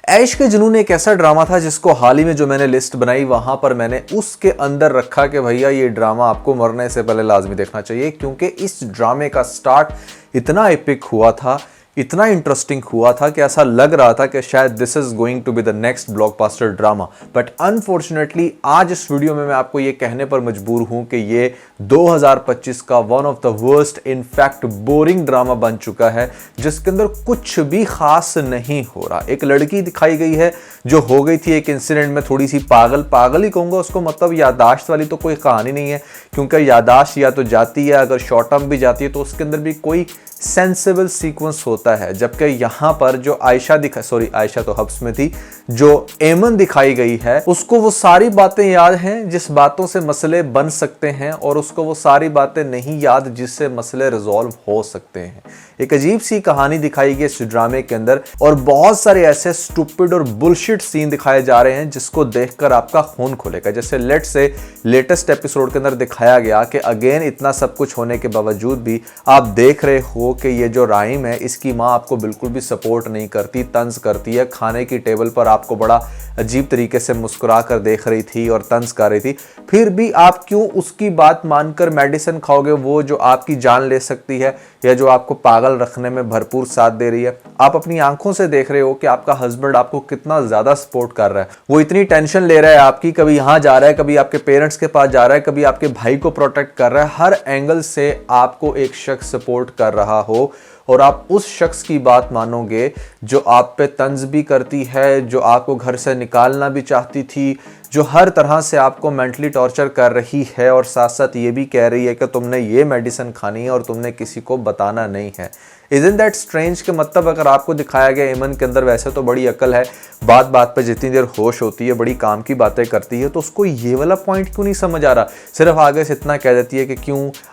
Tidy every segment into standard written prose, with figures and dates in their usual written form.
ऐश के जुनून एक ऐसा ड्रामा था जिसको हाल ही में जो मैंने लिस्ट बनाई वहां पर मैंने उसके अंदर रखा कि भैया ये ड्रामा आपको मरने से पहले लाजमी देखना चाहिए, क्योंकि इस ड्रामे का स्टार्ट इतना एपिक हुआ था, इतना इंटरेस्टिंग हुआ था कि ऐसा लग रहा था कि शायद this is going to be the next blockbuster drama. But unfortunately आज इस वीडियो में मैं आपको ये कहने पर मजबूर हूं कि ये 2025 का one of the worst in fact boring drama बन चुका है, जिसके अंदर कुछ भी खास नहीं हो रहा। एक लड़की दिखाई गई है जो हो गई थी एक इंसिडेंट में थोड़ी सी पागल ही कहूंगा उसको, मतलब यादाश्त वाली तो कोई कहानी नहीं है, क्योंकि यादाश्त या तो जाती है, अगर शॉर्ट टर्म भी जाती है तो उसके अंदर भी कोई सेंसिबल सीक्वेंस होता है। जबकि यहां पर जो आयशा तो हब्स में थी, जो एमन दिखाई गई है उसको वो सारी बातें याद हैं जिस बातों से मसले बन सकते हैं, और उसको वो सारी बातें नहीं याद जिससे मसले रिजॉल्व हो सकते हैं। एक अजीब सी कहानी दिखाई गई इस ड्रामे के अंदर, और बहुत सारे ऐसे स्टूपिड और बुलशिट सीन दिखाए जा रहे हैं जिसको देखकर आपका खून खुलेगा। जैसे लेटेस्ट एपिसोड के अंदर दिखाया गया कि अगेन इतना सब कुछ होने के बावजूद भी आप देख रहे हो कि ये जो राइम है इसकी माँ आपको बिल्कुल भी सपोर्ट नहीं करती, तंज करती है। खाने की टेबल पर आपको बड़ा अजीब तरीके से मुस्कुरा कर देख रही थी और तंज कर रही थी, फिर भी आप क्यों उसकी बात मानकर मेडिसिन खाओगे, वो जो आपकी जान ले सकती है या जो आपको पागल रखने में भरपूर साथ दे रही है। आप अपनी आंखों से देख रहे हो कि आपका हस्बैंड आपको कितना ज्यादा सपोर्ट कर रहा है, वो इतनी टेंशन ले रहा है आपकी, कभी यहां जा रहा है, कभी आपके पेरेंट्स के पास जा रहा है, कभी आपके भाई को प्रोटेक्ट कर रहा है। हर एंगल से आपको एक शख्स सपोर्ट कर रहा हो और आप उस शख्स की बात मानोगे जो आप पे तंज भी करती है, जो आपको घर से निकालना भी चाहती थी, जो हर तरह से आपको मेंटली टॉर्चर कर रही है, और साथ साथ ये भी कह रही है कि तुमने ये मेडिसिन खानी है और तुमने किसी को बताना नहीं है। Isn't that strange? कि मतलब अगर आपको दिखाया गया एमन के अंदर वैसे तो बड़ी अकल है, बात बात पे जितनी देर होश होती है, बड़ी काम की बातें करती है, तो उसको ये वाला पॉइंट क्यों नहीं समझ आ रहा। सिर्फ आगे से इतना कह देती है कि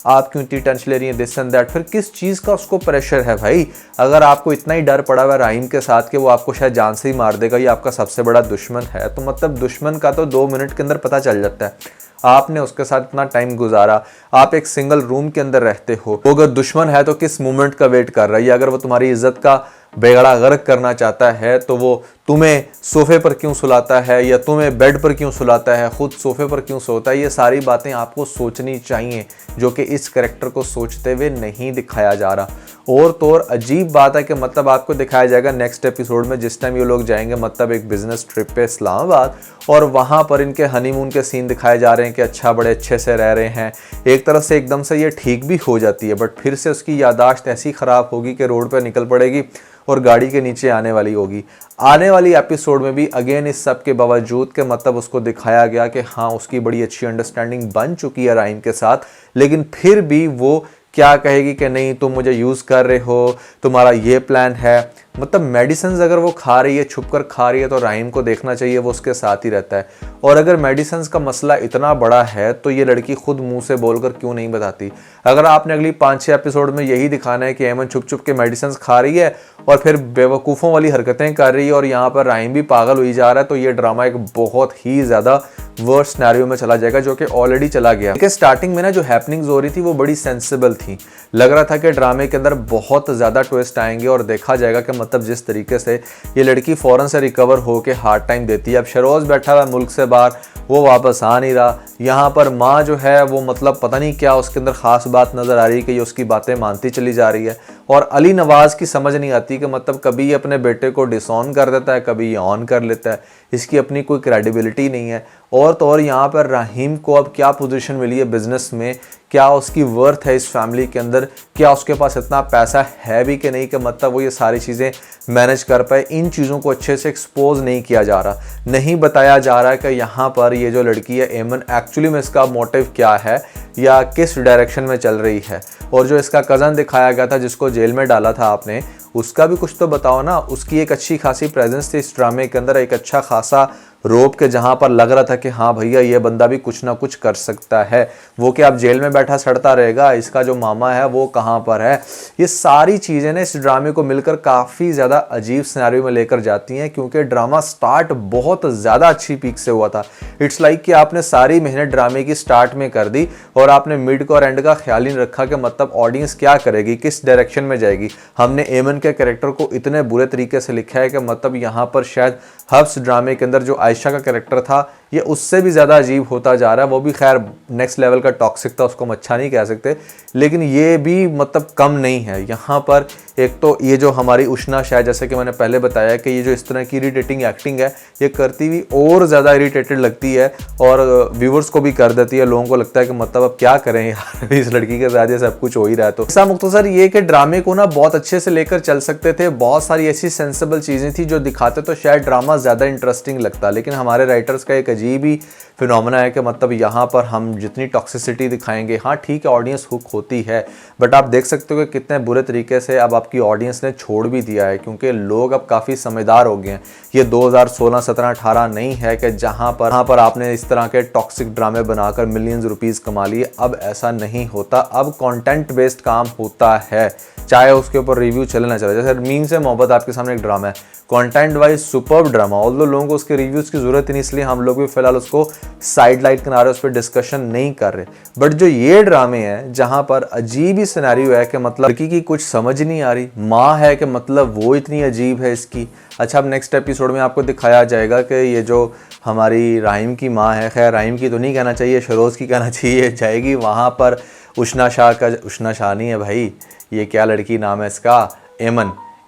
आप क्यों इतनी टेंशन ले रही है, दिस एंड दैट। फिर किस चीज़ का उसको प्रेशर है भाई? अगर आपको इतना ही डर पड़ा हुआ है राहीम के साथ कि वो आपको शायद जान से ही मार देगा, ये आपका सबसे बड़ा दुश्मन है, तो मतलब दुश्मन का तो 2 मिनट के अंदर पता चल जाता है। आपने उसके साथ इतना टाइम गुजारा, आप एक सिंगल रूम के अंदर रहते हो, वो अगर दुश्मन है तो किस मोमेंट का वेट कर रहा है? अगर वो तुम्हारी इज्जत का बेगड़ा गर्क करना चाहता है तो वो तुम्हें सोफे पर क्यों सुलाता है, या तुम्हें बेड पर क्यों सुलाता है, खुद सोफे पर क्यों सोता है? ये सारी बातें आपको सोचनी चाहिए, जो कि इस कैरेक्टर को सोचते हुए नहीं दिखाया जा रहा। और तो और अजीब बात है कि मतलब आपको दिखाया जाएगा नेक्स्ट एपिसोड में, जिस टाइम ये लोग जाएंगे मतलब एक बिजनेस ट्रिप पे इस्लामाबाद, और वहां पर इनके हनीमून के सीन दिखाए जा रहे हैं कि अच्छा बड़े अच्छे से रह रहे हैं। एक तरफ से एकदम से ये ठीक भी हो जाती है, बट फिर से उसकी यादाश्त ऐसी खराब होगी कि रोड पर निकल पड़ेगी और गाड़ी के नीचे आने वाली होगी। आने वाली एपिसोड में भी अगेन इस सब के बावजूद के मतलब उसको दिखाया गया कि हाँ उसकी बड़ी अच्छी अंडरस्टैंडिंग बन चुकी है राहीम के साथ, लेकिन फिर भी वो क्या कहेगी कि नहीं तुम मुझे यूज़ कर रहे हो, तुम्हारा ये प्लान है। मतलब मेडिसिन अगर वो खा रही है, छुप कर खा रही है, तो राहीम को देखना चाहिए वो उसके साथ ही रहता है। और अगर मेडिसिन का मसला इतना बड़ा है तो ये लड़की खुद मुंह से बोलकर क्यों नहीं बताती? अगर आपने अगली 5-6 एपिसोड में यही दिखाना है कि एमन छुप छुप के मेडिसिन खा रही है और फिर बेवकूफ़ों वाली हरकतें कर रही है और यहाँ पर राहीम भी पागल हुई जा रहा है, तो ये ड्रामा एक बहुत ही ज़्यादा वर्स्ट सिनेरियो में चला जाएगा, जो कि ऑलरेडी चला गया। क्योंकि स्टार्टिंग में ना जो हैपनिंग्स हो रही थी वो बड़ी सेंसिबल थी, लग रहा था कि ड्रामे के अंदर बहुत ज़्यादा ट्विस्ट आएंगे और देखा जाएगा कि मतलब जिस तरीके से ये लड़की फौरन से रिकवर होके हार्ड टाइम देती है। अब शरोज़ बैठा हुआ मुल्क से बाहर, वो वापस आ नहीं रहा। यहाँ पर माँ जो है वो मतलब पता नहीं क्या उसके अंदर ख़ास बात नज़र आ रही है कि ये उसकी बातें मानती चली जा रही है। और अली नवाज़ की समझ नहीं आती कि मतलब कभी ये अपने बेटे को डिसऑन कर देता है, कभी ये ऑन कर लेता है, इसकी अपनी कोई क्रेडिबिलिटी नहीं है। और तो और यहाँ पर राहीम को अब क्या पोजीशन मिली है बिजनेस में, क्या उसकी वर्थ है इस फैमिली के अंदर, क्या उसके पास इतना पैसा है भी कि नहीं कि मतलब वो ये सारी चीज़ें मैनेज कर पाए। इन चीज़ों को अच्छे से एक्सपोज नहीं किया जा रहा, नहीं बताया जा रहा है कि यहाँ पर ये जो लड़की है एमन एक्चुअली में इसका मोटिव क्या है या किस डायरेक्शन में चल रही है। और जो इसका कज़न दिखाया गया था जिसको जेल में डाला था आपने, उसका भी कुछ तो बताओ ना। उसकी एक अच्छी खासी प्रेजेंस थी इस ड्रामे के अंदर, एक अच्छा खासा रोप के जहां पर लग रहा था कि हाँ भैया ये बंदा भी कुछ ना कुछ कर सकता है। वो कि आप जेल में बैठा सड़ता रहेगा, इसका जो मामा है वो कहाँ पर है। ये सारी चीज़ें ना इस ड्रामे को मिलकर काफ़ी ज़्यादा अजीब सिनेरियो में लेकर जाती हैं, क्योंकि ड्रामा स्टार्ट बहुत ज़्यादा अच्छी पीक से हुआ था। इट्स लाइक कि आपने सारी मेहनत ड्रामे की स्टार्ट में कर दी और आपने मिड को और एंड का ख्याल ही नहीं रखा कि मतलब ऑडियंस क्या करेगी, किस डायरेक्शन में जाएगी। हमने एमन के कैरेक्टर को इतने बुरे तरीके से लिखा है कि मतलब यहाँ पर शायद हब्स ड्रामे के अंदर जो आयशा का कैरेक्टर था ये उससे भी ज़्यादा अजीब होता जा रहा है। वो भी खैर नेक्स्ट लेवल का टॉक्सिक था, उसको हम अच्छा नहीं कह सकते, लेकिन ये भी मतलब कम नहीं है। यहाँ पर एक तो ये जो हमारी उष्णा शायद, जैसे कि मैंने पहले बताया कि ये जो इस तरह की इरिटेटिंग एक्टिंग है ये करती हुई और ज़्यादा इरिटेटेड लगती है और व्यूवर्स को भी कर देती है। लोगों को लगता है कि मतलब अब क्या करें यार, इस लड़की के साथ ये सब कुछ हो ही रहा है। तो ऐसा मुख्तसर ये कि ड्रामे को ना बहुत अच्छे से लेकर चल सकते थे, बहुत सारी ऐसी सेंसिबल चीज़ें थी जो दिखाते तो शायद ड्रामा ज़्यादा इंटरेस्टिंग लगता, लेकिन हमारे राइटर्स का एक अजीब ही फिनोमेना है कि मतलब यहाँ पर हम जितनी टॉक्सिसिटी दिखाएंगे, हाँ ठीक है ऑडियंस हुक होती है, बट आप देख सकते हो कि कितने बुरे तरीके से अब आपकी ऑडियंस ने छोड़ भी दिया है, क्योंकि लोग अब काफ़ी समझदार हो गए हैं। ये 2016, 17, 18 नहीं है कि जहाँ पर आपने इस तरह के टॉक्सिक ड्रामे बनाकर मिलियंस रुपीज़ कमा लिए। अब ऐसा नहीं होता, अब कंटेंट बेस्ड काम होता है, चाहे उसके ऊपर रिव्यू चले ना चले। जैसे मीम से मोहब्बत आपके सामने एक ड्रामा है, content wise superb drama, although लोगों को उसके रिव्यूज़ की ज़रूरत नहीं, इसलिए हम लोग भी फिलहाल उसको साइड लाइट किनारे उस पर डिस्कशन नहीं कर रहे। बट जो ये ड्रामे हैं जहाँ पर अजीब ही सिनेरियो है कि मतलब लड़की की कुछ समझ नहीं आ रही, माँ है कि मतलब वो इतनी अजीब है इसकी। अच्छा, अब नेक्स्ट एपिसोड में आपको दिखाया जाएगा कि ये जो हमारी राहिम की माँ है, खैर राहिम की तो नहीं कहना चाहिए, शरोज़ की कहना चाहिए, जाएगी वहाँ पर उष्णा शाह नहीं है भाई, ये क्या लड़की नाम है इसका,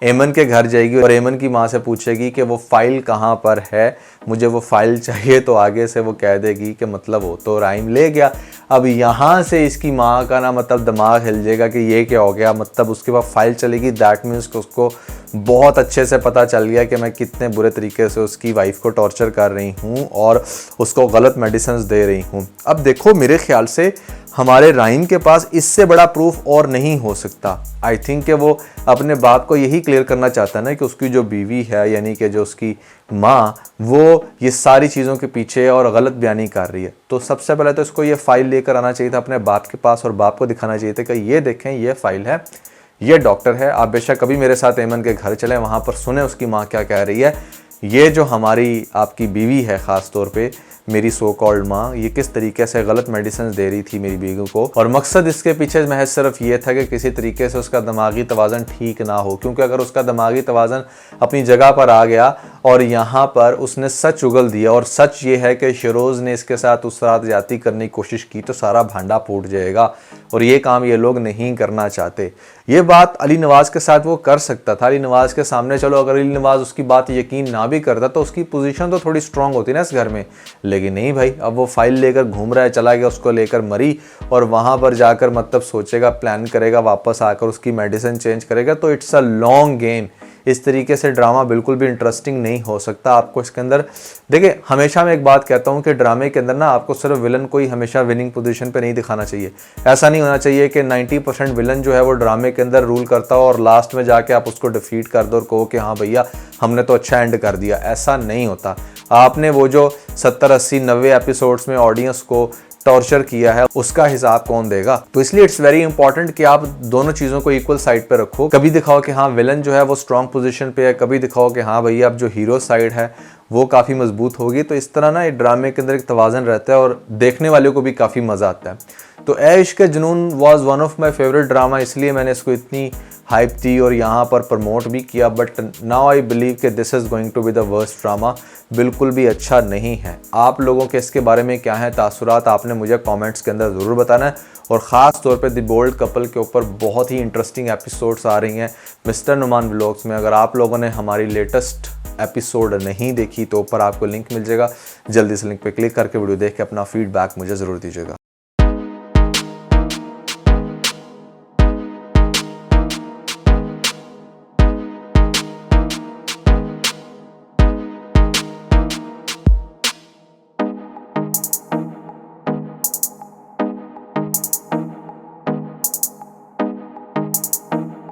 एमन के घर जाएगी और एमन की माँ से पूछेगी कि वो फाइल कहाँ पर है, मुझे वो फाइल चाहिए। तो आगे से वो कह देगी कि मतलब वो तो राइम ले गया। अब यहाँ से इसकी माँ का ना मतलब दिमाग हिल जाएगा कि ये क्या हो गया, मतलब उसके बाद फाइल चलेगी, दैट मीन्स कि उसको बहुत अच्छे से पता चल गया कि मैं कितने बुरे तरीके से उसकी वाइफ को टॉर्चर कर रही हूँ और उसको गलत मेडिसिन दे रही हूँ। अब देखो मेरे ख्याल से हमारे राहिम के पास इससे बड़ा प्रूफ और नहीं हो सकता। आई थिंक कि वो अपने बात को यही क्लियर करना चाहता है ना कि उसकी जो बीवी है, यानी कि जो उसकी माँ, वो ये सारी चीज़ों के पीछे और गलत बयानी कर रही है। तो सबसे पहले तो इसको ये फाइल लेकर आना चाहिए था अपने बाप के पास और बाप को दिखाना चाहिए था कि ये देखें ये फाइल है, ये डॉक्टर है, आप बेशक कभी मेरे साथ एमन के घर चलें, वहाँ पर सुने उसकी माँ क्या कह रही है, ये जो हमारी आपकी बीवी है ख़ास तौर पे मेरी सो कॉल्ड माँ, ये किस तरीके से गलत मेडिसिन दे रही थी मेरी बीवी को, और मकसद इसके पीछे महज सिर्फ ये था कि किसी तरीके से उसका दिमागी तवाज़न ठीक ना हो। क्योंकि अगर उसका दिमागी तवाज़न अपनी जगह पर आ गया और यहाँ पर उसने सच उगल दिया, और सच ये है कि शरोज़ ने इसके साथ उस रात ज़्यादती करने की कोशिश की, तो सारा भांडा फूट जाएगा और ये काम ये लोग नहीं करना चाहते। ये बात अली नवाज़ के साथ वो कर सकता था, अली नवाज़ के सामने चलो अगर अली नवाज़ उसकी बात यकीन ना भी करता तो उसकी पोजीशन तो थोड़ी स्ट्रांग होती ना इस घर में, लेकिन नहीं भाई, अब वो फाइल लेकर घूम रहा है, चला गया, उसको लेकर मरी और वहाँ पर जाकर मतलब सोचेगा, प्लान करेगा, वापस आकर उसकी मेडिसिन चेंज करेगा। तो इट्स अ लॉन्ग गेम। इस तरीके से ड्रामा बिल्कुल भी इंटरेस्टिंग नहीं हो सकता। आपको इसके अंदर देखिए, हमेशा मैं एक बात कहता हूँ कि ड्रामे के अंदर ना आपको सिर्फ विलन को ही हमेशा विनिंग पोजीशन पे नहीं दिखाना चाहिए। ऐसा नहीं होना चाहिए कि 90% विलन जो है वो ड्रामे के अंदर रूल करता हो और लास्ट में जाके आप उसको डिफीट कर दो और कहो कि हाँ भैया हमने तो अच्छा एंड कर दिया। ऐसा नहीं होता। आपने वो जो 70, 80, 90 एपिसोड्स में ऑडियंस को टॉर्चर किया है उसका हिसाब कौन देगा। तो इसलिए इट्स वेरी इंपॉर्टेंट कि आप दोनों चीज़ों को इक्वल साइड पे रखो। कभी दिखाओ कि हाँ विलन जो है वो स्ट्रॉन्ग पोजीशन पे है, कभी दिखाओ कि हाँ भैया अब जो हीरो साइड है वो काफ़ी मजबूत होगी। तो इस तरह ना ये ड्रामे के अंदर एक तवाज़न रहता है और देखने वाले को भी काफ़ी मज़ा आता है। तो ए इश्क जुनून was one of my favourite drama, इसलिए मैंने इसको इतनी हाइप दी और यहाँ पर प्रमोट भी किया। बट नाउ आई बिलीव कि this is going to be the worst drama. बिल्कुल भी अच्छा नहीं है। आप लोगों के इसके बारे में क्या है तासुरात, आपने मुझे कमेंट्स के अंदर ज़रूर बताना है। और ख़ास तौर पे द बोल्ड कपल के ऊपर बहुत ही इंटरेस्टिंग एपिसोड्स आ रही हैं मिस्टर नुमान व्लॉग्स में। अगर आप लोगों ने हमारी लेटेस्ट एपिसोड नहीं देखी तो ऊपर आपको लिंक मिल जाएगा, जल्दी से लिंक पे क्लिक करके वीडियो देख के अपना फीडबैक मुझे ज़रूर दीजिएगा।